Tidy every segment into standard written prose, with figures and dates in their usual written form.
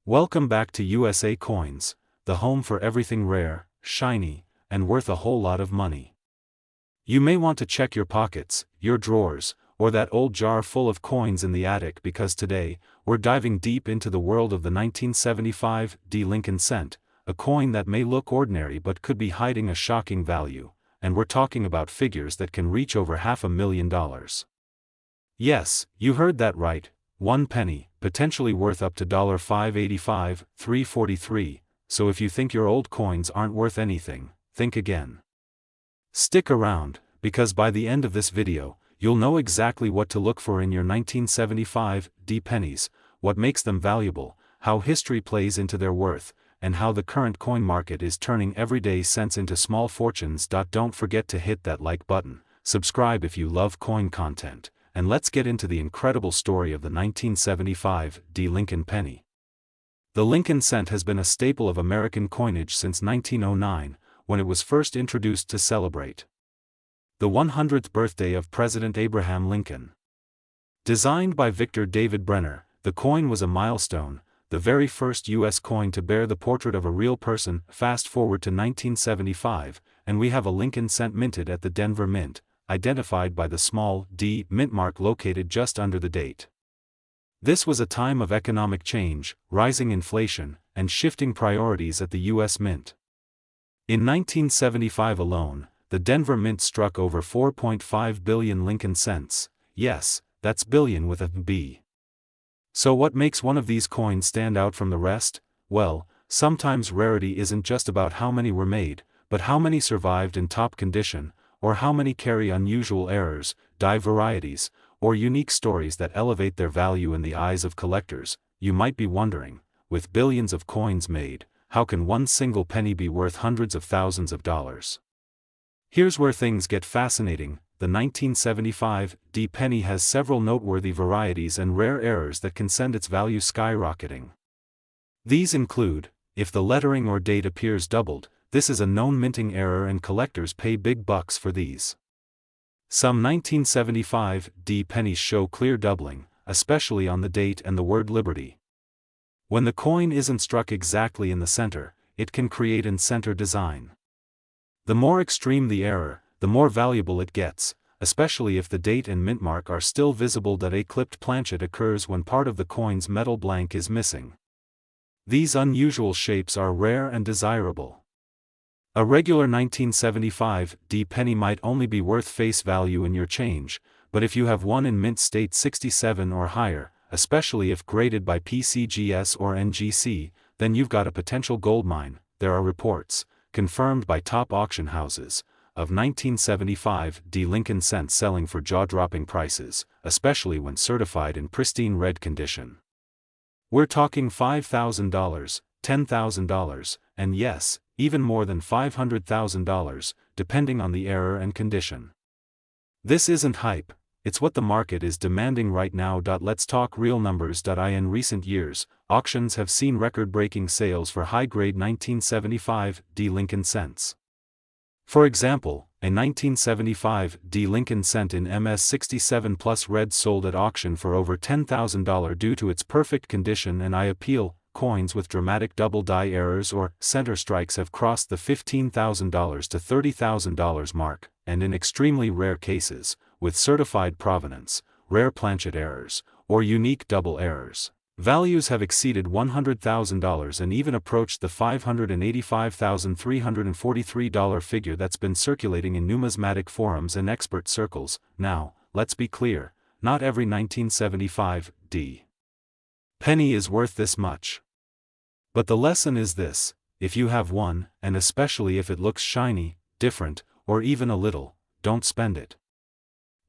Welcome back to USA Coins, the home for everything rare, shiny, and worth a whole lot of money. You may want to check your pockets, your drawers, or that old jar full of coins in the attic because today, we're diving deep into the world of the 1975 D Lincoln cent, a coin that may look ordinary but could be hiding a shocking value, and we're talking about figures that can reach over $500,000. Yes, you heard that right, 1 penny, potentially worth up to $5.85, $3.43, so if you think your old coins aren't worth anything, think again. Stick around, because by the end of this video, you'll know exactly what to look for in your 1975 D pennies, what makes them valuable, how history plays into their worth, and how the current coin market is turning everyday cents into small fortunes. Don't forget to hit that like button, subscribe if you love coin content, and let's get into the incredible story of the 1975 D Lincoln penny. The Lincoln cent has been a staple of American coinage since 1909, when it was first introduced to celebrate the 100th birthday of President Abraham Lincoln. Designed by Victor David Brenner, the coin was a milestone, the very first U.S. coin to bear the portrait of a real person. Fast forward to 1975, and we have a Lincoln cent minted at the Denver Mint, identified by the small D MINTMARK located just under the date. This was a time of economic change, rising inflation, and shifting priorities at the U.S. Mint. In 1975 alone, the Denver Mint struck over 4.5 billion Lincoln cents. Yes, that's billion with a B. So what makes one of these coins stand out from the rest? Well, sometimes rarity isn't just about how many were made, but how many survived in top condition, or how many carry unusual errors, die varieties, or unique stories that elevate their value in the eyes of collectors. You might be wondering, with billions of coins made, how can one single penny be worth hundreds of thousands of dollars? Here's where things get fascinating. The 1975 D penny has several noteworthy varieties and rare errors that can send its value skyrocketing. These include, if the lettering or date appears doubled, this is a known minting error and collectors pay big bucks for these. Some 1975 D pennies show clear doubling, especially on the date and the word Liberty. When the coin isn't struck exactly in the center, it can create an center design. The more extreme the error, the more valuable it gets, especially if the date and mint mark are still visible. A clipped planchet occurs when part of the coin's metal blank is missing. These unusual shapes are rare and desirable. A regular 1975 D penny might only be worth face value in your change, but if you have one in mint state 67 or higher, especially if graded by PCGS or NGC, then you've got a potential goldmine. There are reports, confirmed by top auction houses, of 1975 D Lincoln cents selling for jaw-dropping prices, especially when certified in pristine red condition. We're talking $5,000, $10,000, and yes, even more than $500,000, depending on the error and condition. This isn't hype, it's what the market is demanding right now. Let's talk real numbers. In recent years, auctions have seen record-breaking sales for high-grade 1975 D Lincoln cents. For example, a 1975 D Lincoln cent in MS 67 plus red sold at auction for over $10,000 due to its perfect condition and eye appeal. Coins with dramatic double die errors or center strikes have crossed the $15,000 to $30,000 mark, and in extremely rare cases, with certified provenance, rare planchet errors, or unique double errors, values have exceeded $100,000 and even approached the $585,343 figure that's been circulating in numismatic forums and expert circles. Now, let's be clear, not every 1975 D penny is worth this much. But the lesson is this: if you have one, and especially if it looks shiny, different, or even a little, don't spend it.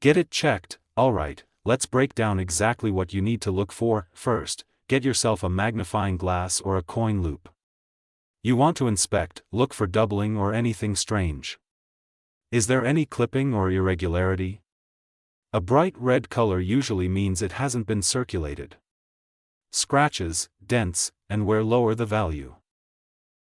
Get it checked. Alright, let's break down exactly what you need to look for. First, get yourself a magnifying glass or a coin loupe. You want to inspect, look for doubling or anything strange. Is there any clipping or irregularity? A bright red color usually means it hasn't been circulated. Scratches, dents, and wear lower the value.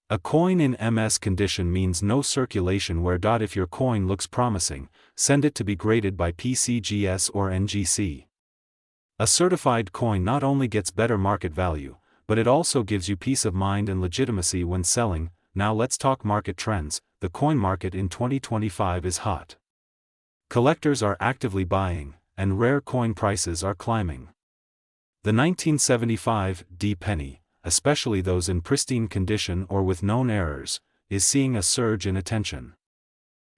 A coin in MS condition means no circulation wear. If your coin looks promising, send it to be graded by PCGS or NGC. A certified coin not only gets better market value, but it also gives you peace of mind and legitimacy when selling. Now let's talk market trends. The coin market in 2025 is hot. Collectors are actively buying, and rare coin prices are climbing. The 1975 D penny, especially those in pristine condition or with known errors, is seeing a surge in attention.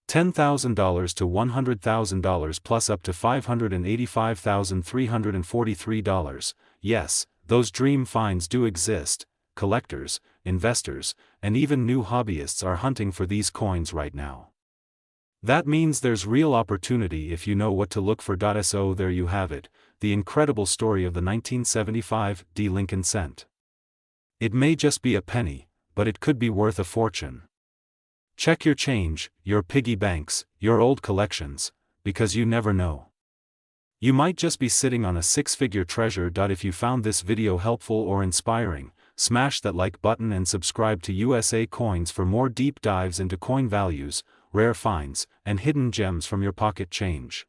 $10,000 to $100,000 plus up to $585,343. Yes, those dream finds do exist. Collectors, investors, and even new hobbyists are hunting for these coins right now. That means there's real opportunity if you know what to look for. So there you have it, the incredible story of the 1975 D Lincoln cent. It may just be a penny, but it could be worth a fortune. Check your change, your piggy banks, your old collections, because you never know. You might just be sitting on a six-figure treasure. If you found this video helpful or inspiring, smash that like button and subscribe to USA Coins for more deep dives into coin values, rare finds, and hidden gems from your pocket change.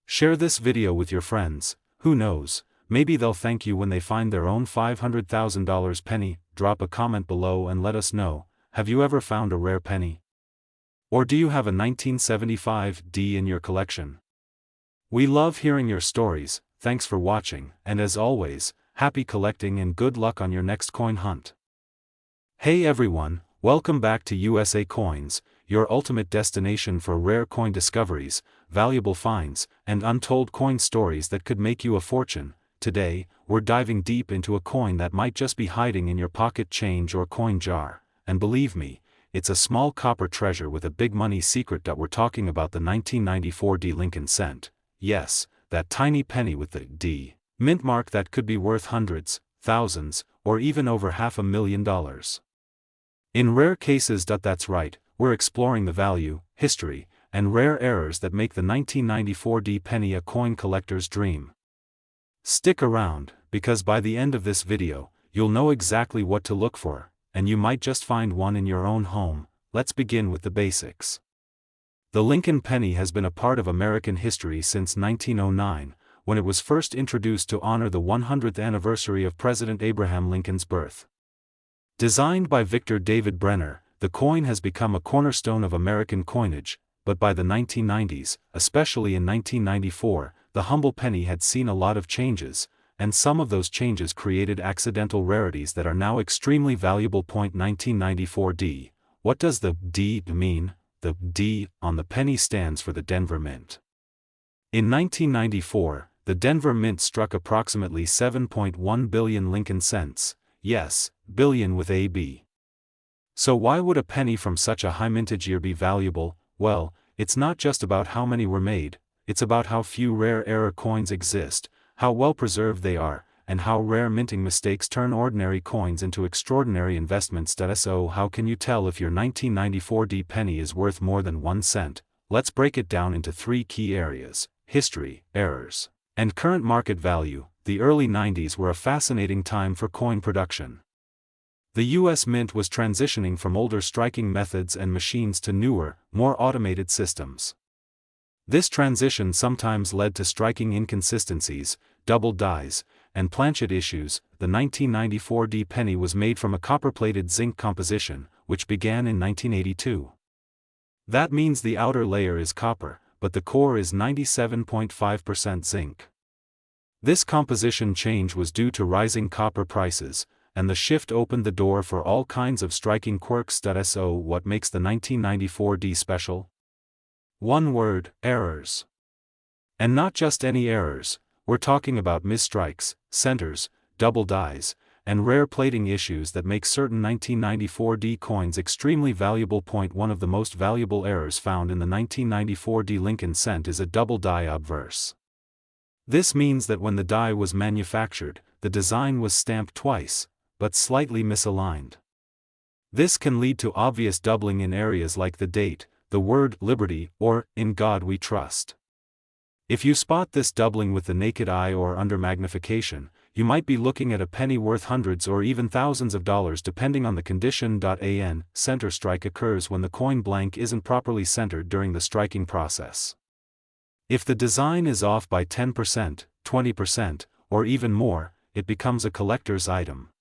Share this video with your friends. Who knows, maybe they'll thank you when they find their own $500,000 penny. Drop a comment below and let us know, have you ever found a rare penny? Or do you have a 1975 D in your collection? We love hearing your stories. Thanks for watching, and as always, happy collecting and good luck on your next coin hunt. Hey everyone, welcome back to USA Coins, your ultimate destination for rare coin discoveries, valuable finds, and untold coin stories that could make you a fortune. Today, we're diving deep into a coin that might just be hiding in your pocket change or coin jar, and believe me, it's a small copper treasure with a big money secret. We're talking about the 1994 D Lincoln cent. Yes, that tiny penny with the D mint mark that could be worth hundreds, thousands, or even over $500,000. In rare cases. That's right, we're exploring the value, history, and rare errors that make the 1994 D penny a coin collector's dream. Stick around, because by the end of this video, you'll know exactly what to look for, and you might just find one in your own home. Let's begin with the basics. The Lincoln penny has been a part of American history since 1909, when it was first introduced to honor the 100th anniversary of President Abraham Lincoln's birth. Designed by Victor David Brenner, the coin has become a cornerstone of American coinage, but by the 1990s, especially in 1994, the humble penny had seen a lot of changes, and some of those changes created accidental rarities that are now extremely valuable. 1994 D. What does the D mean? The D on the penny stands for the Denver Mint. In 1994, the Denver Mint struck approximately 7.1 billion Lincoln cents, yes, billion with a B. So why would a penny from such a high mintage year be valuable? Well, it's not just about how many were made, it's about how few rare era coins exist, how well preserved they are, and how rare minting mistakes turn ordinary coins into extraordinary investments. So how can you tell if your 1994 D penny is worth more than 1 cent? Let's break it down into three key areas: history, errors, and current market value. The early 90s were a fascinating time for coin production. The U.S. Mint was transitioning from older striking methods and machines to newer, more automated systems. This transition sometimes led to striking inconsistencies, double dies, and planchet issues. The 1994 D penny was made from a copper-plated zinc composition, which began in 1982. That means the outer layer is copper, but the core is 97.5% zinc. This composition change was due to rising copper prices, and the shift opened the door for all kinds of striking quirks. So what makes the 1994 D special? One word: errors. And not just any errors, we're talking about misstrikes, centers, double dies, and rare plating issues that make certain 1994 D coins extremely valuable. One of the most valuable errors found in the 1994 D Lincoln cent is a double die obverse. This means that when the die was manufactured, the design was stamped twice, but slightly misaligned. This can lead to obvious doubling in areas like the date, the word liberty, or in God we trust. If you spot this doubling with the naked eye or under magnification, you might be looking at a penny worth hundreds or even thousands of dollars depending on the condition. An center strike occurs when the coin blank isn't properly centered during the striking process. If the design is off by 10%, 20%, or even more, it becomes a collector's item.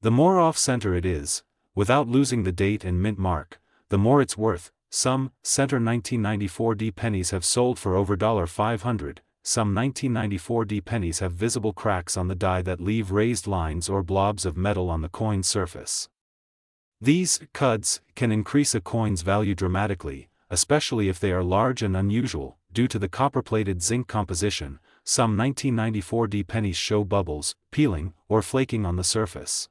The more off-center it is, without losing the date and mint mark, the more it's worth. Some center 1994D pennies have sold for over $500. Some 1994D pennies have visible cracks on the die that leave raised lines or blobs of metal on the coin's surface. These cuds can increase a coin's value dramatically, especially if they are large and unusual, due to the copper-plated zinc composition. Some 1994D pennies show bubbles, peeling, or flaking on the surface.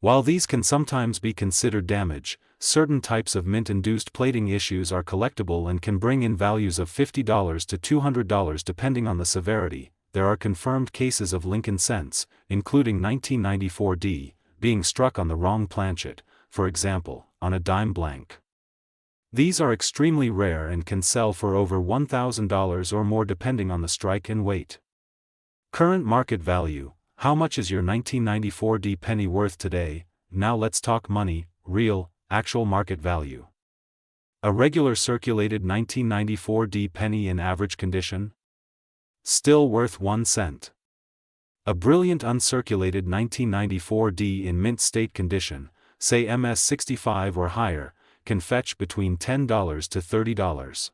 While these can sometimes be considered damage, certain types of mint-induced plating issues are collectible and can bring in values of $50 to $200 depending on the severity. There are confirmed cases of Lincoln cents, including 1994D, being struck on the wrong planchet, for example, on a dime blank. These are extremely rare and can sell for over $1,000 or more depending on the strike and weight. Current market value. How much is your 1994D penny worth today? Now let's talk money, real, actual market value. A regular circulated 1994D penny in average condition? Still worth 1 cent. A brilliant uncirculated 1994D in mint state condition, say MS65 or higher, can fetch between $10 to $30.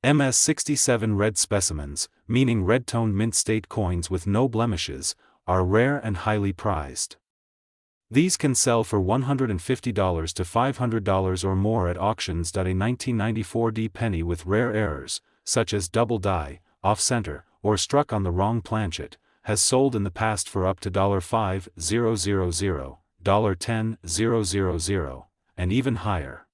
MS67 red specimens, meaning red-toned mint state coins with no blemishes, are rare and highly prized. These can sell for $150 to $500 or more at auctions. A 1994D penny with rare errors, such as double die, off-center, or struck on the wrong planchet, has sold in the past for up to $5,000, $10,000, and even higher.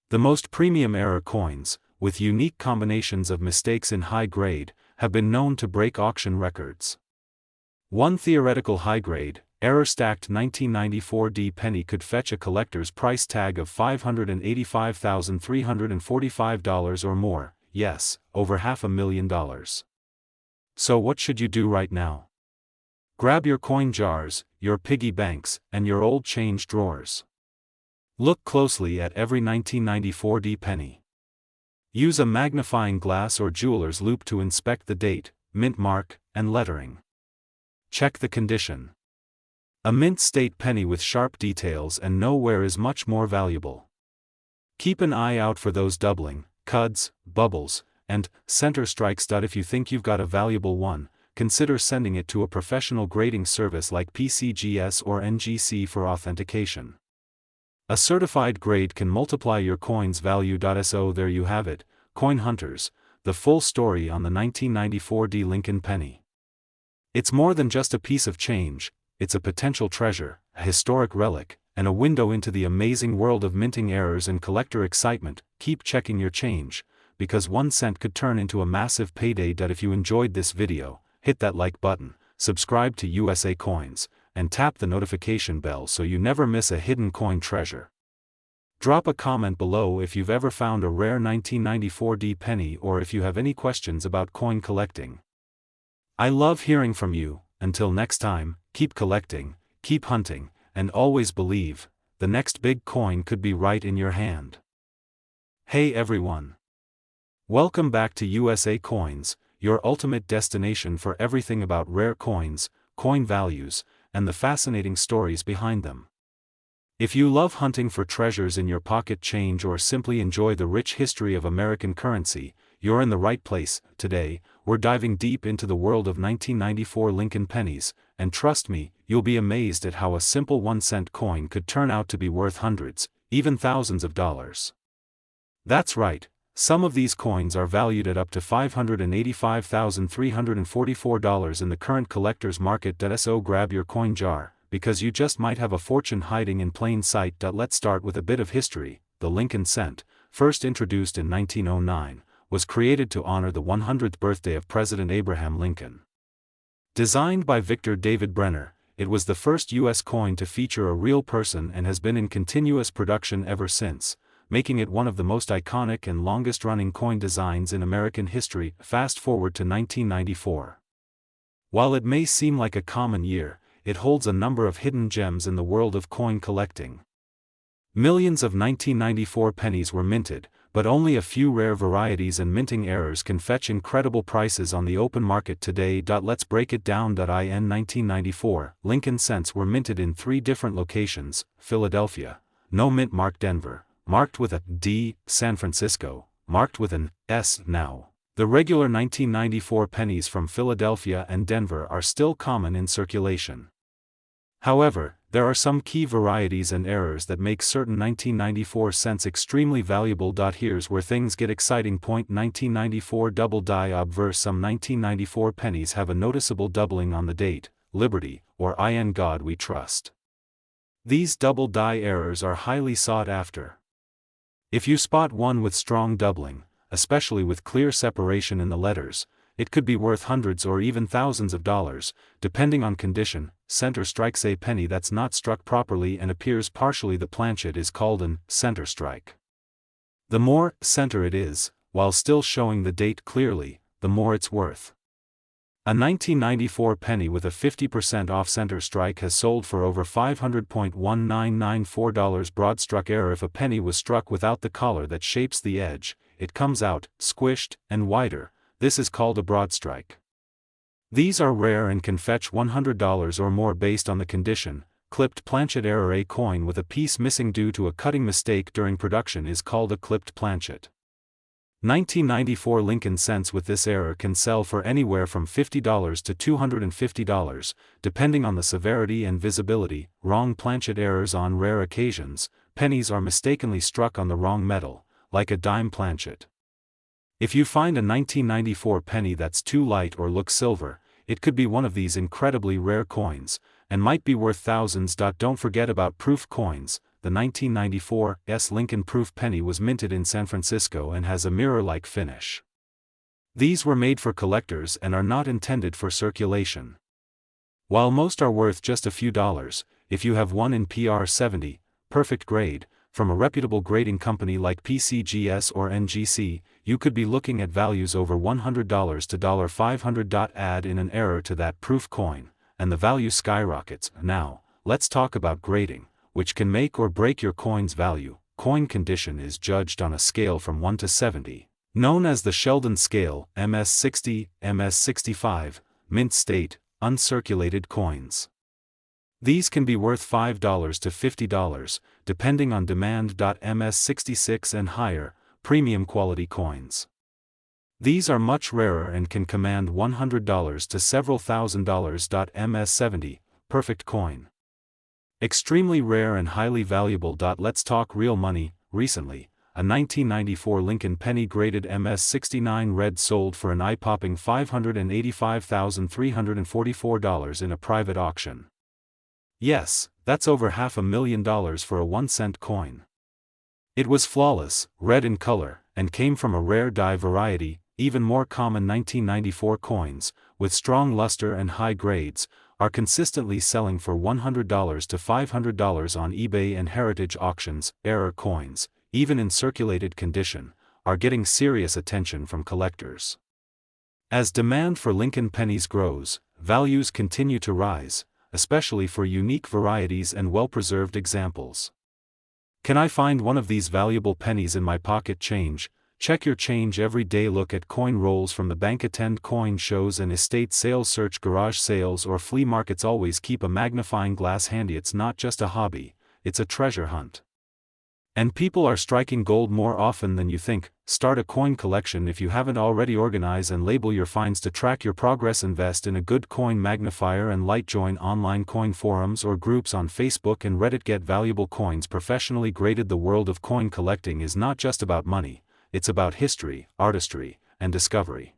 The most premium error coins, with unique combinations of mistakes in high grade, have been known to break auction records. One theoretical high-grade, error-stacked 1994D penny could fetch a collector's price tag of $585,345 or more, yes, over $500,000. So what should you do right now? Grab your coin jars, your piggy banks, and your old change drawers. Look closely at every 1994D penny. Use a magnifying glass or jeweler's loupe to inspect the date, mint mark, and lettering. Check the condition. A mint state penny with sharp details and no wear is much more valuable. Keep an eye out for those doubling, cuds, bubbles, and center strikes. If you think you've got a valuable one, consider sending it to a professional grading service like PCGS or NGC for authentication. A certified grade can multiply your coin's value. So there you have it, coin hunters, the full story on the 1994D Lincoln penny. It's more than just a piece of change, it's a potential treasure, a historic relic, and a window into the amazing world of minting errors and collector excitement. Keep checking your change, because 1 cent could turn into a massive payday. If you enjoyed this video, hit that like button, subscribe to USA Coins, and tap the notification bell so you never miss a hidden coin treasure. Drop a comment below if you've ever found a rare 1994D penny or if you have any questions about coin collecting. I love hearing from you. Until next time, keep collecting, keep hunting, and always believe, the next big coin could be right in your hand. Hey everyone! Welcome back to USA Coins, your ultimate destination for everything about rare coins, coin values, and the fascinating stories behind them. If you love hunting for treasures in your pocket change or simply enjoy the rich history of American currency, you're in the right place. Today, we're diving deep into the world of 1994 Lincoln pennies, and trust me, you'll be amazed at how a simple 1-cent coin could turn out to be worth hundreds, even thousands of dollars. That's right, some of these coins are valued at up to $585,344 in the current collector's market. So grab your coin jar, because you just might have a fortune hiding in plain sight. Let's start with a bit of history. The Lincoln cent, first introduced in 1909, was created to honor the 100th birthday of President Abraham Lincoln. Designed by Victor David Brenner, it was the first U.S. coin to feature a real person and has been in continuous production ever since, making it one of the most iconic and longest-running coin designs in American history. Fast forward to 1994. While it may seem like a common year, it holds a number of hidden gems in the world of coin collecting. Millions of 1994 pennies were minted, but only a few rare varieties and minting errors can fetch incredible prices on the open market today. Let's break it down. In 1994, Lincoln cents were minted in 3 different locations: Philadelphia, no mint mark; Denver, marked with a D; San Francisco, marked with an S. Now, the regular 1994 pennies from Philadelphia and Denver are still common in circulation. However, there are some key varieties and errors that make certain 1994 cents extremely valuable. Here's where things get exciting. 1994 double die obverse. Some 1994 pennies have a noticeable doubling on the date, Liberty, or In God We Trust. These double die errors are highly sought after. If you spot one with strong doubling, especially with clear separation in the letters, it could be worth hundreds or even thousands of dollars, depending on condition. Center strikes. A penny that's not struck properly and appears partially the planchet is called an center strike. The more center it is, while still showing the date clearly, the more it's worth. A 1994 penny with a 50% off center strike has sold for over $500.1994. Broad struck error. If a penny was struck without the collar that shapes the edge, it comes out squished and wider. This is called a broad strike. These are rare and can fetch $100 or more based on the condition. Clipped planchet error. A coin with a piece missing due to a cutting mistake during production is called a clipped planchet. 1994 Lincoln cents with this error can sell for anywhere from $50 to $250, depending on the severity and visibility. Wrong planchet errors. On rare occasions, pennies are mistakenly struck on the wrong metal, like a dime planchet. If you find a 1994 penny that's too light or looks silver, it could be one of these incredibly rare coins, and might be worth thousands. Don't forget about proof coins. The 1994 Lincoln proof penny was minted in San Francisco and has a mirror-like finish. These were made for collectors and are not intended for circulation. While most are worth just a few dollars, if you have one in PR 70, perfect grade, from a reputable grading company like PCGS or NGC, you could be looking at values over $100 to $500. Add in an error to that proof coin, and the value skyrockets. Now, let's talk about grading, which can make or break your coin's value. Coin condition is judged on a scale from 1 to 70, known as the Sheldon scale. MS60, MS65, mint state, uncirculated coins. These can be worth $5 to $50, depending on demand. MS66 and higher, premium quality coins. These are much rarer and can command $100 to several $1,000s. MS70, perfect coin. Extremely rare and highly valuable. Let's talk real money. Recently, a 1994 Lincoln penny graded MS69 red sold for an eye-popping $585,344 in a private auction. Yes, that's over $500,000 for a 1-cent coin. It was flawless, red in color, and came from a rare die variety. Even more common 1994 coins, with strong luster and high grades, are consistently selling for $100 to $500 on eBay and heritage auctions. Error coins, even in circulated condition, are getting serious attention from collectors. As demand for Lincoln pennies grows, values continue to rise, especially for unique varieties and well-preserved examples. Can I find one of these valuable pennies in my pocket? Change. Check your change every day. Look at coin rolls from the bank. Attend coin shows and estate sales. Search garage sales or flea markets. Always keep a magnifying glass handy. It's not just a hobby, it's a treasure hunt. And people are striking gold more often than you think. Start a coin collection if you haven't already. Organize and label your finds to track your progress. Invest in a good coin magnifier and light. Join online coin forums or groups on Facebook and Reddit. Get valuable coins professionally graded. The world of coin collecting is not just about money, it's about history, artistry, and discovery.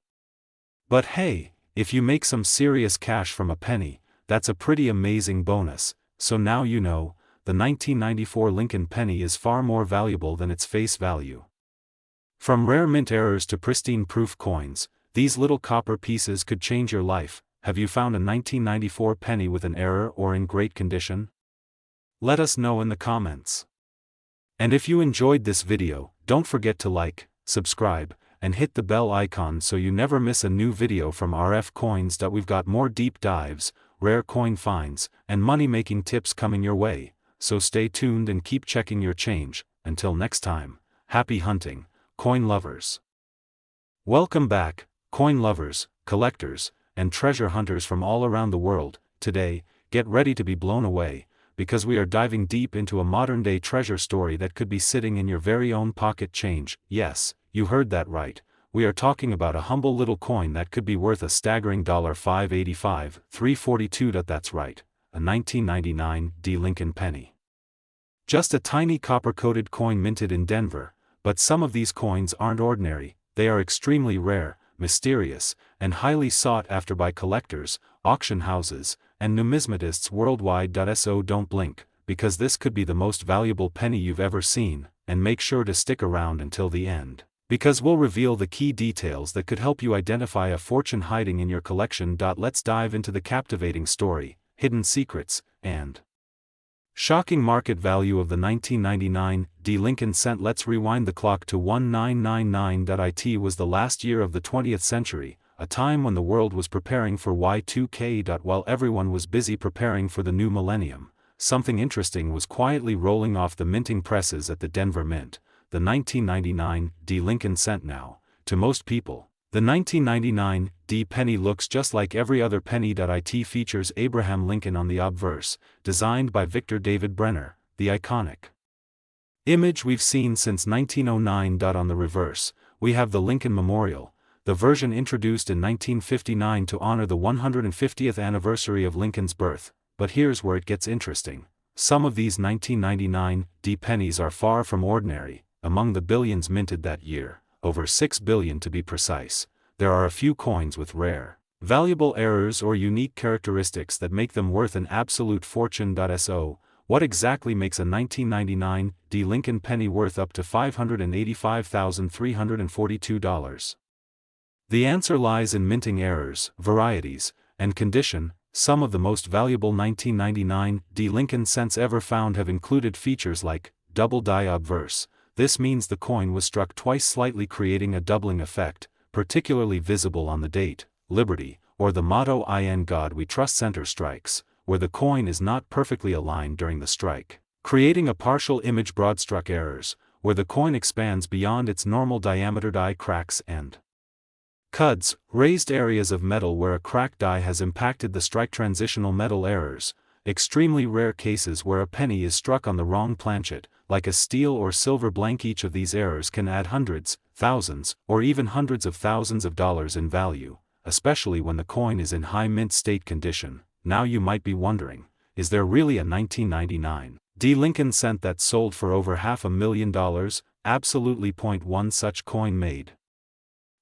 But hey, if you make some serious cash from a penny, that's a pretty amazing bonus. So now you know, the 1994 Lincoln penny is far more valuable than its face value. From rare mint errors to pristine proof coins, these little copper pieces could change your life. Have you found a 1994 penny with an error or in great condition? Let us know in the comments. And if you enjoyed this video, don't forget to like, subscribe, and hit the bell icon so you never miss a new video from RF Coins. We've got more deep dives, rare coin finds, and money-making tips coming your way, so stay tuned and keep checking your change. Until next time, happy hunting, coin lovers. Welcome back, coin lovers, collectors, and treasure hunters from all around the world. Today, get ready to be blown away, because we are diving deep into a modern-day treasure story that could be sitting in your very own pocket change. Yes, you heard that right. We are talking about a humble little coin that could be worth a staggering $5.85, $3.42. That's right, a 1999 D. Lincoln penny. Just a tiny copper-coated coin minted in Denver, but some of these coins aren't ordinary. They are extremely rare, mysterious, and highly sought after by collectors, auction houses, and numismatists worldwide. So don't blink, because this could be the most valuable penny you've ever seen, and make sure to stick around until the end, because we'll reveal the key details that could help you identify a fortune hiding in your collection. Let's dive into the captivating story, hidden secrets, and shocking market value of the 1999 D. Lincoln cent. Let's rewind the clock to 1999. It was the last year of the 20th century, a time when the world was preparing for Y2K. While everyone was busy preparing for the new millennium, something interesting was quietly rolling off the minting presses at the Denver Mint, the 1999 D. Lincoln cent. Now, to most people, the 1999 D penny looks just like every other penny. It features Abraham Lincoln on the obverse, designed by Victor David Brenner, the iconic image we've seen since 1909. On the reverse, we have the Lincoln Memorial, the version introduced in 1959 to honor the 150th anniversary of Lincoln's birth. But here's where it gets interesting. Some of these 1999 D pennies are far from ordinary. Among the billions minted that year, over 6 billion to be precise, there are a few coins with rare, valuable errors or unique characteristics that make them worth an absolute fortune. So, what exactly makes a 1999 D. Lincoln penny worth up to $585,342? The answer lies in minting errors, varieties, and condition. Some of the most valuable 1999 D. Lincoln cents ever found have included features like double die obverse. This means the coin was struck twice, slightly creating a doubling effect, particularly visible on the date, Liberty, or the motto "In God We Trust" center strikes, where the coin is not perfectly aligned during the strike, creating a partial image. Broadstruck errors, where the coin expands beyond its normal diameter. Die cracks and cuds, raised areas of metal where a cracked die has impacted the strike. Transitional metal errors, extremely rare cases where a penny is struck on the wrong planchet, like a steel or silver blank. Each of these errors can add hundreds, thousands, or even hundreds of thousands of dollars in value, especially when the coin is in high mint state condition. Now you might be wondering, is there really a 1999 D. Lincoln cent that sold for over $500,000? Absolutely. One such coin made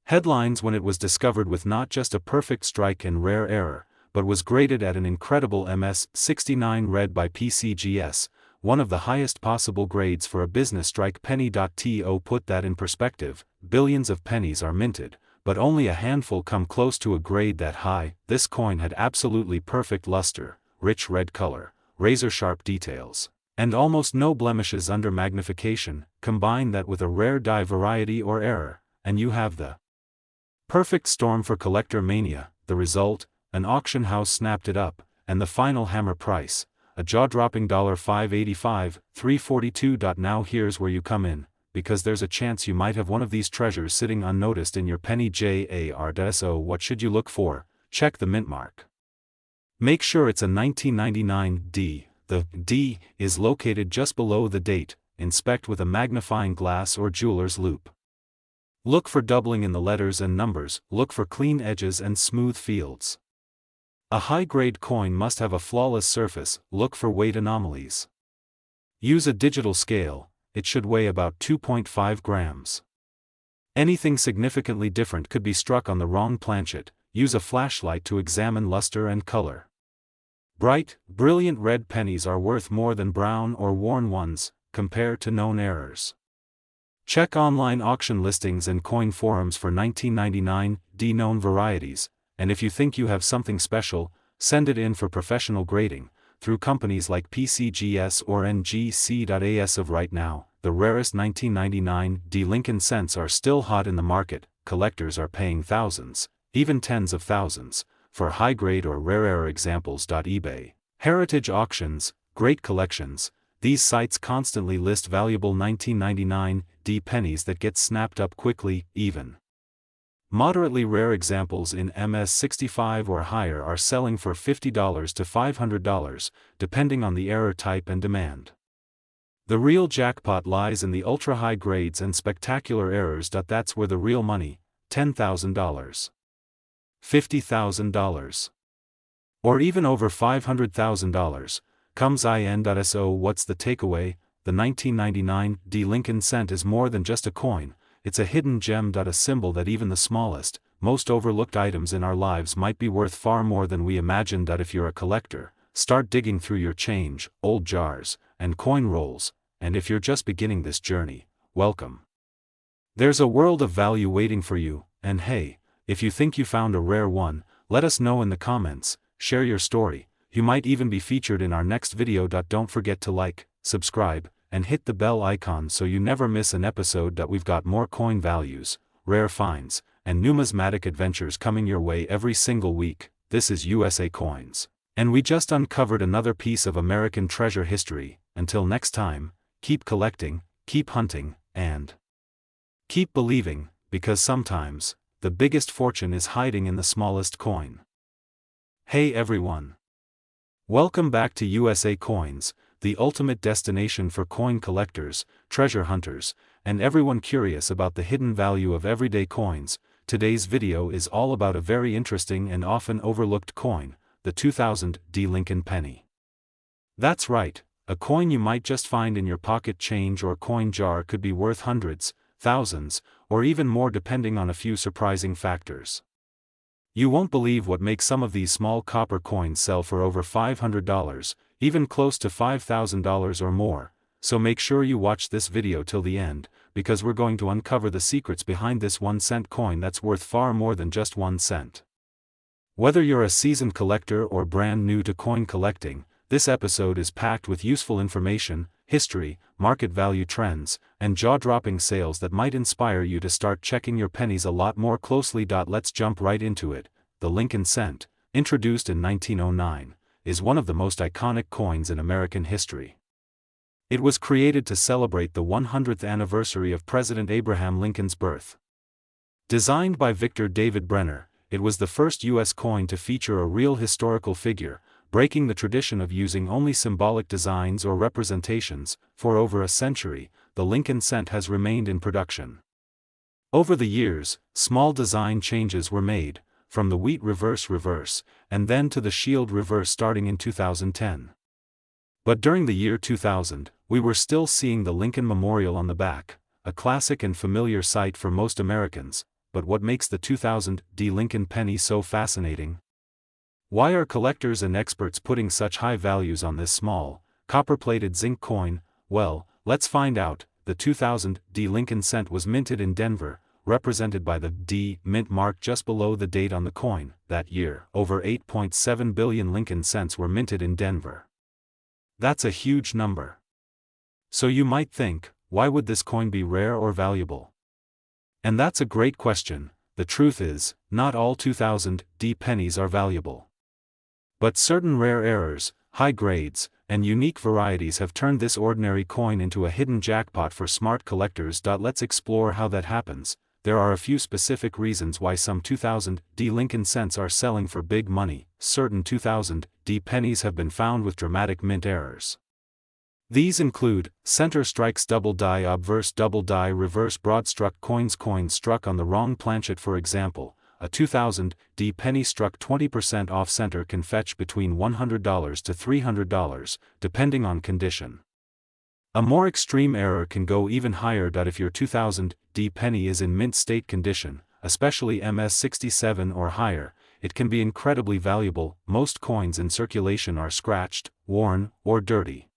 headlines when it was discovered with not just a perfect strike and rare error, but was graded at an incredible MS-69 read by PCGS, one of the highest possible grades for a business strike penny. To put that in perspective, billions of pennies are minted, but only a handful come close to a grade that high. This coin had absolutely perfect luster, rich red color, razor-sharp details, and almost no blemishes under magnification. Combine that with a rare die variety or error, and you have the perfect storm for collector mania. The result? An auction house snapped it up, and the final hammer price, a jaw-dropping $5.85, $3.42. Now here's where you come in, because there's a chance you might have one of these treasures sitting unnoticed in your penny jar. So what should you look for? Check the mint mark. Make sure it's a 1999 D. The D is located just below the date. Inspect with a magnifying glass or jeweler's loupe. Look for doubling in the letters and numbers. Look for clean edges and smooth fields. A high-grade coin must have a flawless surface. Look for weight anomalies. Use a digital scale. It should weigh about 2.5 grams. Anything significantly different could be struck on the wrong planchet. Use a flashlight to examine luster and color. Bright, brilliant red pennies are worth more than brown or worn ones. Compare to known errors. Check online auction listings and coin forums for 1999 D known varieties, and if you think you have something special, send it in for professional grading, through companies like PCGS or NGC. As of right now, the rarest 1999 D Lincoln cents are still hot in the market. Collectors are paying thousands, even tens of thousands, for high-grade or rare error examples. eBay, Heritage Auctions, Great Collections, these sites constantly list valuable 1999 D pennies that get snapped up quickly, even. Moderately rare examples in MS65 or higher are selling for $50 to $500, depending on the error type and demand. The real jackpot lies in the ultra-high grades and spectacular errors. That's where the real money, $10,000, $50,000, or even over $500,000, comes in. So what's the takeaway? The 1999 D Lincoln cent is more than just a coin, it's a hidden gem. A symbol that even the smallest, most overlooked items in our lives might be worth far more than we imagine. If you're a collector, start digging through your change, old jars, and coin rolls, and if you're just beginning this journey, welcome. There's a world of value waiting for you, and hey, if you think you found a rare one, let us know in the comments, share your story, you might even be featured in our next video. Don't forget to like, subscribe, and hit the bell icon so you never miss an episode. We've got more coin values, rare finds, and numismatic adventures coming your way every single week. This is USA Coins, and we just uncovered another piece of American treasure history. Until next time, keep collecting, keep hunting, and keep believing, because sometimes, the biggest fortune is hiding in the smallest coin. Hey everyone! Welcome back to USA Coins, the ultimate destination for coin collectors, treasure hunters, and everyone curious about the hidden value of everyday coins. Today's video is all about a very interesting and often overlooked coin, the 2000 D Lincoln penny. That's right, a coin you might just find in your pocket change or coin jar could be worth hundreds, thousands, or even more depending on a few surprising factors. You won't believe what makes some of these small copper coins sell for over $500, even close to $5,000 or more, so make sure you watch this video till the end, because we're going to uncover the secrets behind this 1-cent coin that's worth far more than just 1 cent. Whether you're a seasoned collector or brand new to coin collecting, this episode is packed with useful information, history, market value trends, and jaw-dropping sales that might inspire you to start checking your pennies a lot more closely. Let's jump right into it. The Lincoln cent, introduced in 1909, is one of the most iconic coins in American history. It was created to celebrate the 100th anniversary of President Abraham Lincoln's birth. Designed by Victor David Brenner, it was the first U.S. coin to feature a real historical figure, breaking the tradition of using only symbolic designs or representations. For over a century, the Lincoln cent has remained in production. Over the years, small design changes were made, from the wheat reverse, and then to the shield reverse starting in 2010. But during the year 2000, we were still seeing the Lincoln Memorial on the back, a classic and familiar sight for most Americans. But what makes the 2000 D Lincoln penny so fascinating? Why are collectors and experts putting such high values on this small, copper-plated zinc coin? Well, let's find out. The 2000 D Lincoln cent was minted in Denver, represented by the D mint mark just below the date on the coin. That year, over 8.7 billion Lincoln cents were minted in Denver. That's a huge number. So you might think, why would this coin be rare or valuable? And that's a great question. The truth is, not all 2000 D pennies are valuable. But certain rare errors, high grades, and unique varieties have turned this ordinary coin into a hidden jackpot for smart collectors. Let's explore how that happens. There are a few specific reasons why some 2000 D Lincoln cents are selling for big money. Certain 2000 D pennies have been found with dramatic mint errors. These include center strikes, double die, obverse double die, reverse broad struck coins struck on the wrong planchet. For example, a 2000 D penny struck 20% off center can fetch between $100 to $300, depending on condition. A more extreme error can go even higher. If your 2000 D penny is in mint state condition, especially MS67 or higher, it can be incredibly valuable. Most coins in circulation are scratched, worn, or dirty.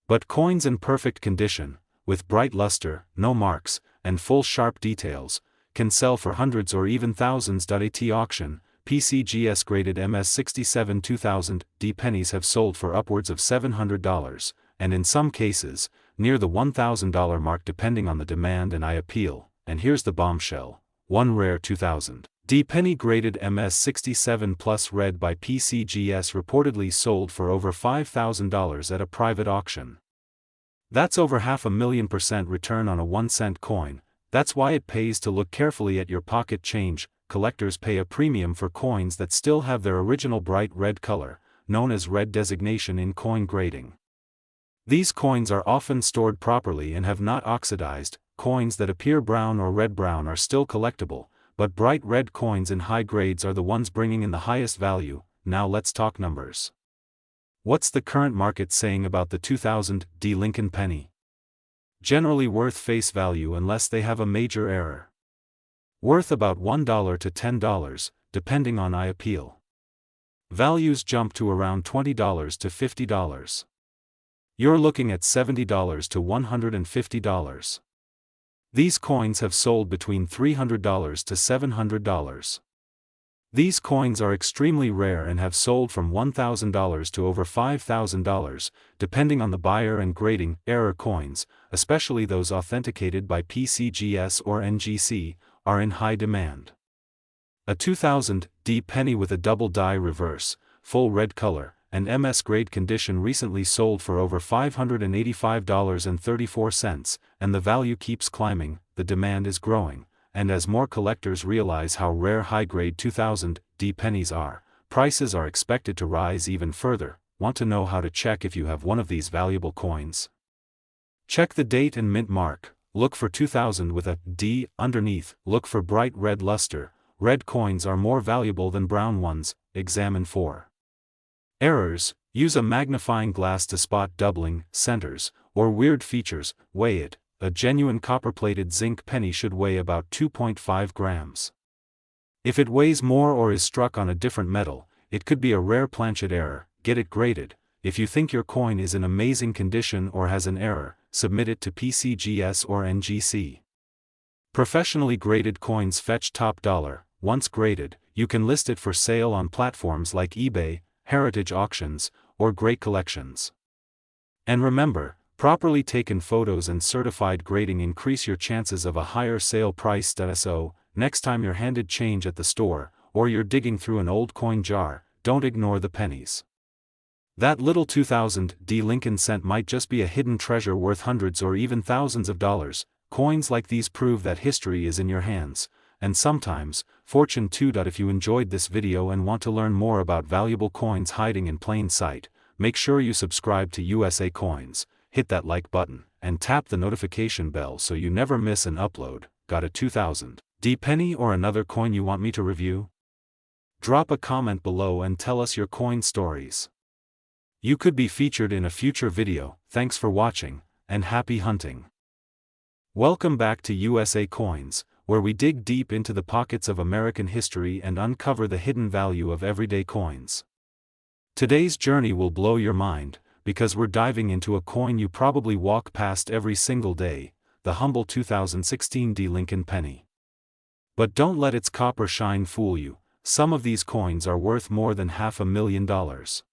But coins in perfect condition, with bright luster, no marks, and full sharp details, can sell for hundreds or even thousands. At auction, PCGS graded MS67 2000 D pennies have sold for upwards of $700, and in some cases, near the $1,000 mark depending on the demand. And I appeal, and here's the bombshell: one rare 2000 D penny graded MS67 Plus read by PCGS reportedly sold for over $5,000 at a private auction. That's over 500,000% return on a 1-cent coin. That's why it pays to look carefully at your pocket change. Collectors pay a premium for coins that still have their original bright red color, known as red designation in coin grading. These coins are often stored properly and have not oxidized. Coins that appear brown or red-brown are still collectible, but bright red coins in high grades are the ones bringing in the highest value. Now let's talk numbers. What's the current market saying about the 2000 D Lincoln penny? Generally worth face value unless they have a major error. Worth about $1 to $10, depending on eye appeal. Values jump to around $20 to $50. You're looking at $70 to $150. These coins have sold between $300 to $700. These coins are extremely rare and have sold from $1,000 to over $5,000, depending on the buyer and grading. Error coins, especially those authenticated by PCGS or NGC, are in high demand. A 2000 D penny with a double die reverse, full red color, and MS grade condition recently sold for over $585.34, and the value keeps climbing. The demand is growing, and as more collectors realize how rare high-grade 2000 D pennies are, prices are expected to rise even further. Want to know how to check if you have one of these valuable coins? Check the date and mint mark. Look for 2000 with a D underneath. Look for bright red luster. Red coins are more valuable than brown ones. Examine for errors. Use a magnifying glass to spot doubling, centers, or weird features. Weigh it. A genuine copper-plated zinc penny should weigh about 2.5 grams. If it weighs more or is struck on a different metal, it could be a rare planchet error. Get it graded. If you think your coin is in amazing condition or has an error, submit it to PCGS or NGC. Professionally graded coins fetch top dollar. Once graded, you can list it for sale on platforms like eBay, Heritage Auctions, or Great Collections. And remember, properly taken photos and certified grading increase your chances of a higher sale price. So, next time you're handed change at the store, or you're digging through an old coin jar, don't ignore the pennies. That little 2000 D Lincoln cent might just be a hidden treasure worth hundreds or even thousands of dollars. Coins like these prove that history is in your hands, and sometimes, fortune too. If you enjoyed this video and want to learn more about valuable coins hiding in plain sight, make sure you subscribe to USA Coins, hit that like button, and tap the notification bell so you never miss an upload. Got a 2000 D penny or another coin you want me to review? Drop a comment below and tell us your coin stories. You could be featured in a future video. Thanks for watching, and happy hunting. Welcome back to USA Coins, where we dig deep into the pockets of American history and uncover the hidden value of everyday coins. Today's journey will blow your mind, because we're diving into a coin you probably walk past every single day, the humble 2016 D Lincoln penny. But don't let its copper shine fool you. Some of these coins are worth more than $500,000.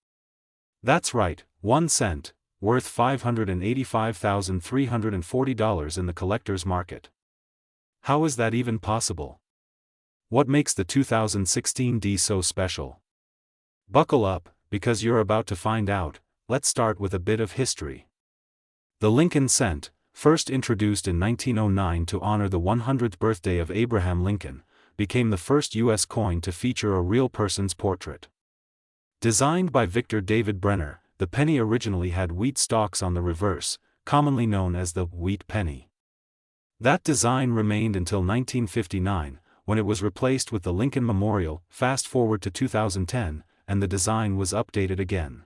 That's right, 1 cent, worth $585,340 in the collector's market. How is that even possible? What makes the 2016 D so special? Buckle up, because you're about to find out. Let's start with a bit of history. The Lincoln cent, first introduced in 1909 to honor the 100th birthday of Abraham Lincoln, became the first U.S. coin to feature a real person's portrait. Designed by Victor David Brenner, the penny originally had wheat stalks on the reverse, commonly known as the wheat penny. That design remained until 1959, when it was replaced with the Lincoln Memorial. Fast forward to 2010, and the design was updated again.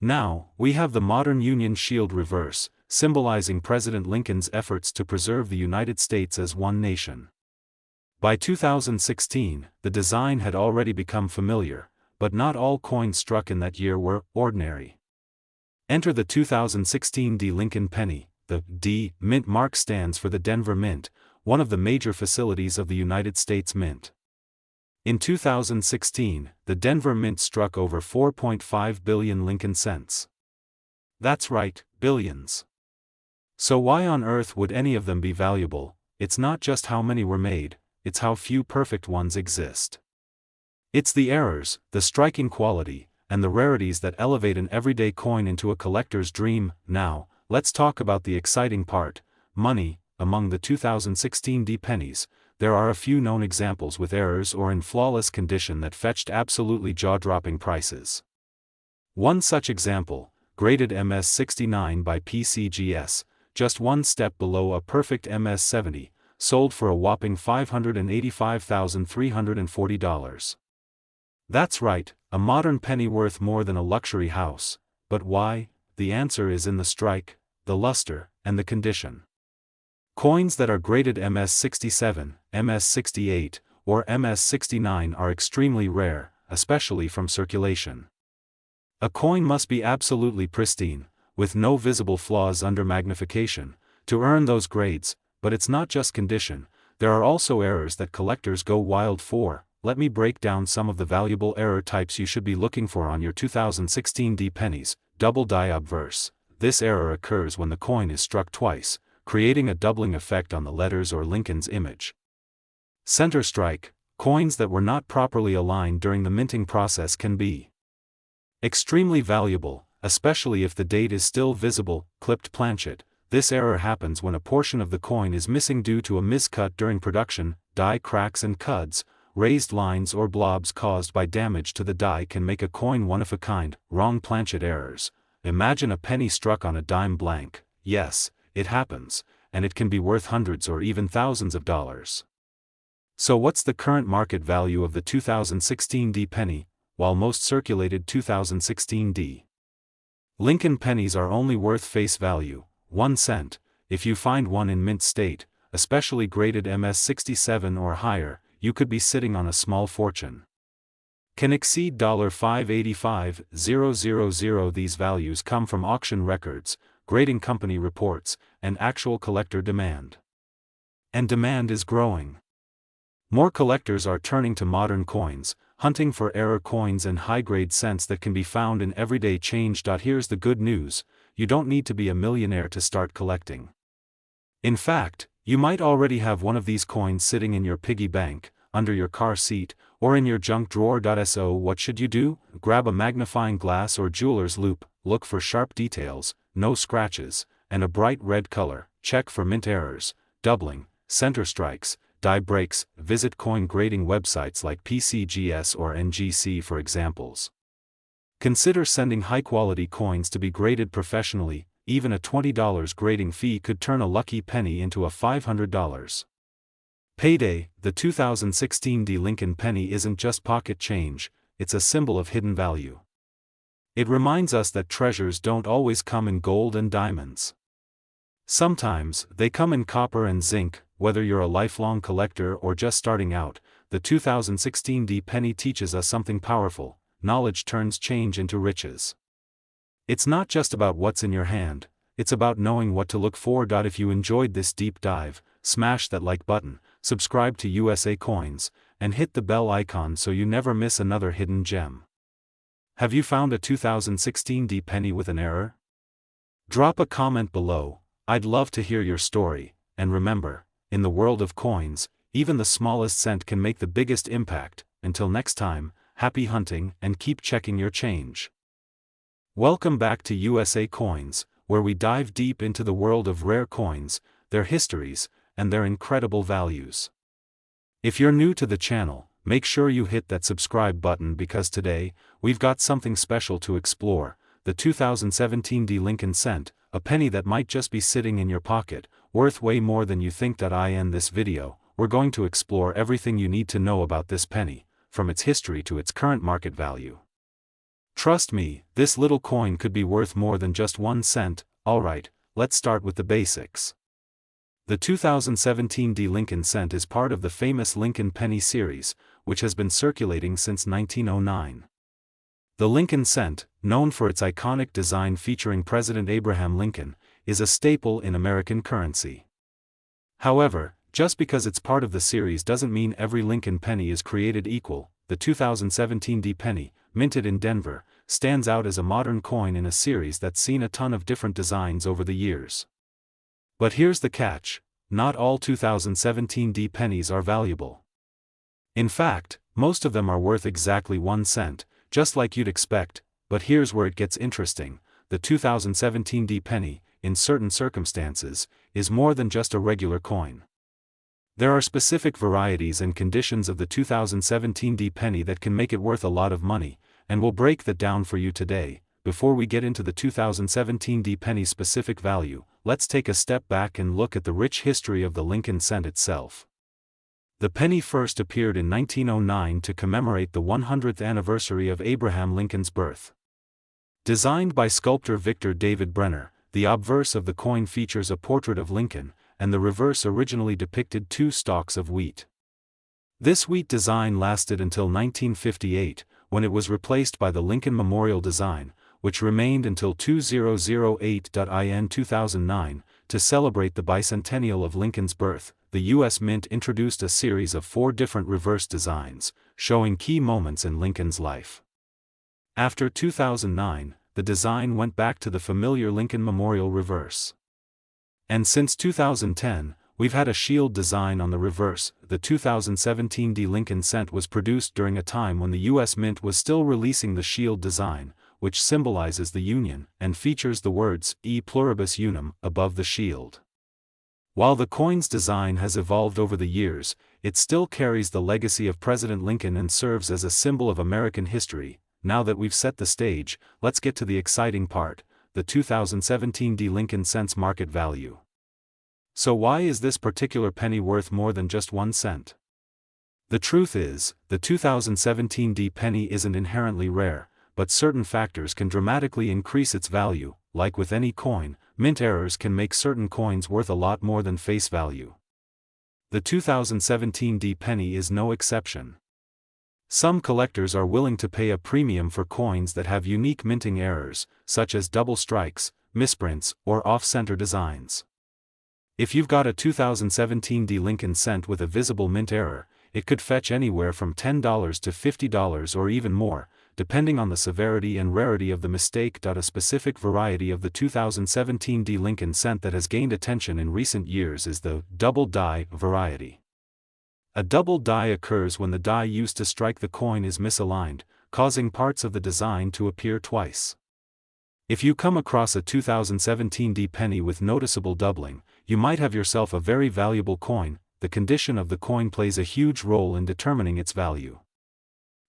Now, we have the modern Union Shield reverse, symbolizing President Lincoln's efforts to preserve the United States as one nation. By 2016, the design had already become familiar, but not all coins struck in that year were ordinary. Enter the 2016 D Lincoln penny. The D Mint mark stands for the Denver Mint, one of the major facilities of the United States Mint. In 2016, the Denver Mint struck over 4.5 billion Lincoln cents. That's right, billions. So why on earth would any of them be valuable? It's not just how many were made, it's how few perfect ones exist. It's the errors, the striking quality, and the rarities that elevate an everyday coin into a collector's dream. Now, let's talk about the exciting part, money. Among the 2016 D pennies, there are a few known examples with errors or in flawless condition that fetched absolutely jaw-dropping prices. One such example, graded MS69 by PCGS, just one step below a perfect MS70, sold for a whopping $585,340. That's right, a modern penny worth more than a luxury house. But why? The answer is in the strike, the luster, and the condition. Coins that are graded MS67, MS68, or MS69 are extremely rare, especially from circulation. A coin must be absolutely pristine, with no visible flaws under magnification, to earn those grades. But it's not just condition, there are also errors that collectors go wild for. Let me break down some of the valuable error types you should be looking for on your 2016 D pennies. Double die obverse. This error occurs when the coin is struck twice, creating a doubling effect on the letters or Lincoln's image. Center strike. Coins that were not properly aligned during the minting process can be extremely valuable, especially if the date is still visible. Clipped planchet. This error happens when a portion of the coin is missing due to a miscut during production. Die cracks and cuds. Raised lines or blobs caused by damage to the die can make a coin one of a kind. Wrong planchet errors. Imagine a penny struck on a dime blank. Yes, it happens, and it can be worth hundreds or even thousands of dollars. So what's the current market value of the 2016 D penny? While most circulated 2016 D Lincoln pennies are only worth face value, 1 cent, if you find one in mint state, especially graded MS67 or higher, you could be sitting on a small fortune. Can exceed $585,000. These values come from auction records, grading company reports, and actual collector demand. And demand is growing. More collectors are turning to modern coins, hunting for error coins and high-grade cents that can be found in everyday change. Here's the good news, you don't need to be a millionaire to start collecting. In fact, you might already have one of these coins sitting in your piggy bank, under your car seat, or in your junk drawer. So what should you do? Grab a magnifying glass or jeweler's loupe, look for sharp details, no scratches, and a bright red color. Check for mint errors, doubling, center strikes, die breaks. Visit coin grading websites like PCGS or NGC for examples. Consider sending high-quality coins to be graded professionally. Even a $20 grading fee could turn a lucky penny into a $500 payday. The 2016 D Lincoln penny isn't just pocket change, it's a symbol of hidden value. It reminds us that treasures don't always come in gold and diamonds. Sometimes, they come in copper and zinc. Whether you're a lifelong collector or just starting out, the 2016 D penny teaches us something powerful: knowledge turns change into riches. It's not just about what's in your hand, it's about knowing what to look for. If you enjoyed this deep dive, smash that like button, subscribe to USA Coins, and hit the bell icon so you never miss another hidden gem. Have you found a 2016 D penny with an error? Drop a comment below, I'd love to hear your story, and remember, in the world of coins, even the smallest cent can make the biggest impact. Until next time, happy hunting and keep checking your change. Welcome back to USA Coins, where we dive deep into the world of rare coins, their histories, and their incredible values. If you're new to the channel, make sure you hit that subscribe button because today, we've got something special to explore: the 2017 D Lincoln cent, a penny that might just be sitting in your pocket, worth way more than you think. In this video, we're going to explore everything you need to know about this penny, from its history to its current market value. Trust me, this little coin could be worth more than just 1 cent. Alright, let's start with the basics. The 2017 D Lincoln cent is part of the famous Lincoln penny series, which has been circulating since 1909. The Lincoln cent, known for its iconic design featuring President Abraham Lincoln, is a staple in American currency. However, just because it's part of the series doesn't mean every Lincoln penny is created equal. The 2017 D penny, minted in Denver, stands out as a modern coin in a series that's seen a ton of different designs over the years. But here's the catch: not all 2017 D pennies are valuable. In fact, most of them are worth exactly 1 cent, just like you'd expect. But here's where it gets interesting: the 2017 D penny, in certain circumstances, is more than just a regular coin. There are specific varieties and conditions of the 2017 D penny that can make it worth a lot of money, and we'll break that down for you today. Before we get into the 2017 D penny specific value, let's take a step back and look at the rich history of the Lincoln cent itself. The penny first appeared in 1909 to commemorate the 100th anniversary of Abraham Lincoln's birth. Designed by sculptor Victor David Brenner, the obverse of the coin features a portrait of Lincoln, and the reverse originally depicted 2 stalks of wheat. This wheat design lasted until 1958, when it was replaced by the Lincoln Memorial design, which remained until 2008 in 2009. To celebrate the bicentennial of Lincoln's birth, the U.S. Mint introduced a series of 4 different reverse designs, showing key moments in Lincoln's life. After 2009, the design went back to the familiar Lincoln Memorial reverse. And since 2010, we've had a shield design on the reverse. The 2017 D Lincoln cent was produced during a time when the U.S. Mint was still releasing the shield design, which symbolizes the Union, and features the words, E pluribus unum, above the shield. While the coin's design has evolved over the years, it still carries the legacy of President Lincoln and serves as a symbol of American history. Now that we've set the stage, let's get to the exciting part, the 2017 D Lincoln cent's market value. So why is this particular penny worth more than just 1 cent? The truth is, the 2017 D penny isn't inherently rare, but certain factors can dramatically increase its value. Like with any coin, mint errors can make certain coins worth a lot more than face value. The 2017 D penny is no exception. Some collectors are willing to pay a premium for coins that have unique minting errors, such as double strikes, misprints, or off-center designs. If you've got a 2017 D Lincoln cent with a visible mint error, it could fetch anywhere from $10 to $50 or even more, depending on the severity and rarity of the mistake. A specific variety of the 2017 D Lincoln cent that has gained attention in recent years is the double die variety. A double die occurs when the die used to strike the coin is misaligned, causing parts of the design to appear twice. If you come across a 2017 D penny with noticeable doubling, you might have yourself a very valuable coin. The condition of the coin plays a huge role in determining its value.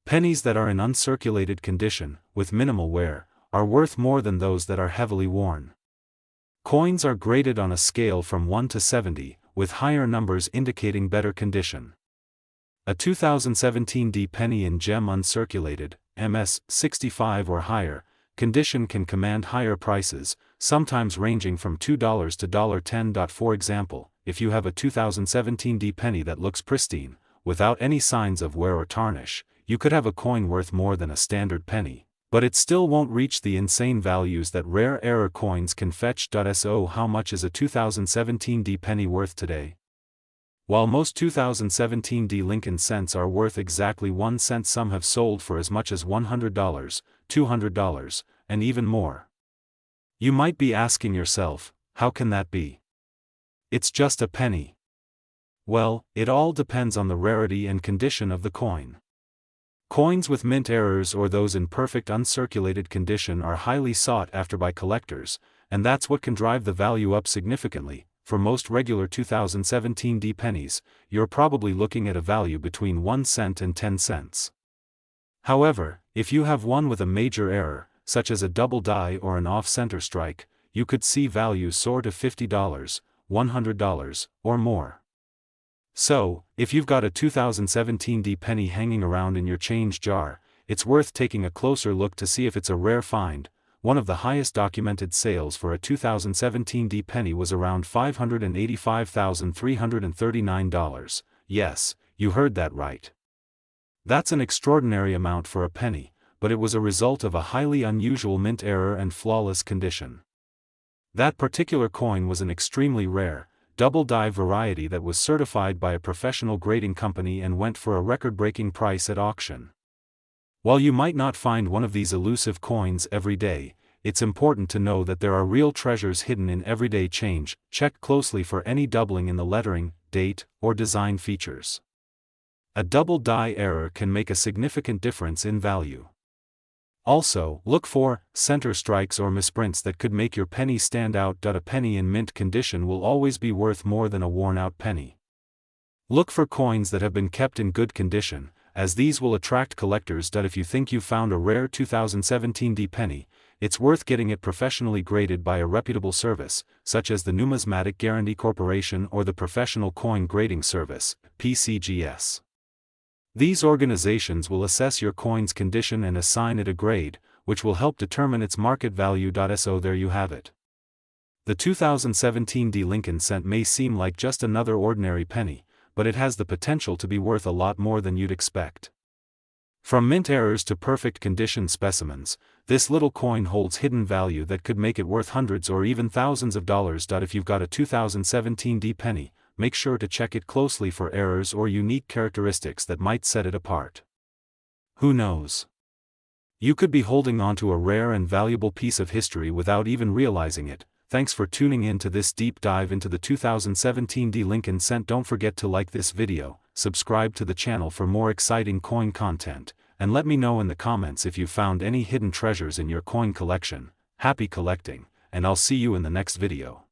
Pennies that are in uncirculated condition, with minimal wear, are worth more than those that are heavily worn. Coins are graded on a scale from 1 to 70, with higher numbers indicating better condition. A 2017 D penny in gem uncirculated, MS 65 or higher, condition can command higher prices, sometimes ranging from $2 to $10. For example, if you have a 2017 D penny that looks pristine, without any signs of wear or tarnish, you could have a coin worth more than a standard penny, but it still won't reach the insane values that rare error coins can fetch. So how much is a 2017 D penny worth today? While most 2017 D Lincoln cents are worth exactly 1 cent, some have sold for as much as $100, $200, and even more. You might be asking yourself, how can that be? It's just a penny. Well, it all depends on the rarity and condition of the coin. Coins with mint errors or those in perfect uncirculated condition are highly sought after by collectors, and that's what can drive the value up significantly. For most regular 2017 D pennies, you're probably looking at a value between 1 cent and 10 cents. However, if you have one with a major error, such as a double die or an off-center strike, you could see values soar to $50, $100, or more. So, if you've got a 2017 D penny hanging around in your change jar, it's worth taking a closer look to see if it's a rare find. One of the highest documented sales for a 2017 D penny was around $585,339. Yes, you heard that right. That's an extraordinary amount for a penny, but it was a result of a highly unusual mint error and flawless condition. That particular coin was an extremely rare, double die variety that was certified by a professional grading company and went for a record-breaking price at auction. While you might not find one of these elusive coins every day, it's important to know that there are real treasures hidden in everyday change. Check closely for any doubling in the lettering, date, or design features. A double die error can make a significant difference in value. Also, look for center strikes or misprints that could make your penny stand out. A penny in mint condition will always be worth more than a worn-out penny. Look for coins that have been kept in good condition, as these will attract collectors. If you think you found a rare 2017 penny, it's worth getting it professionally graded by a reputable service, such as the Numismatic Guarantee Corporation or the Professional Coin Grading Service, PCGS. These organizations will assess your coin's condition and assign it a grade, which will help determine its market value. So there you have it. The 2017 Lincoln Cent may seem like just another ordinary penny, but it has the potential to be worth a lot more than you'd expect. From mint errors to perfect condition specimens, this little coin holds hidden value that could make it worth hundreds or even thousands of dollars. If you've got a 2017 penny, make sure to check it closely for errors or unique characteristics that might set it apart. Who knows? You could be holding onto a rare and valuable piece of history without even realizing it. Thanks for tuning in to this deep dive into the 2017 Lincoln Cent. Don't forget to like this video, subscribe to the channel for more exciting coin content, and let me know in the comments if you found any hidden treasures in your coin collection. Happy collecting, and I'll see you in the next video.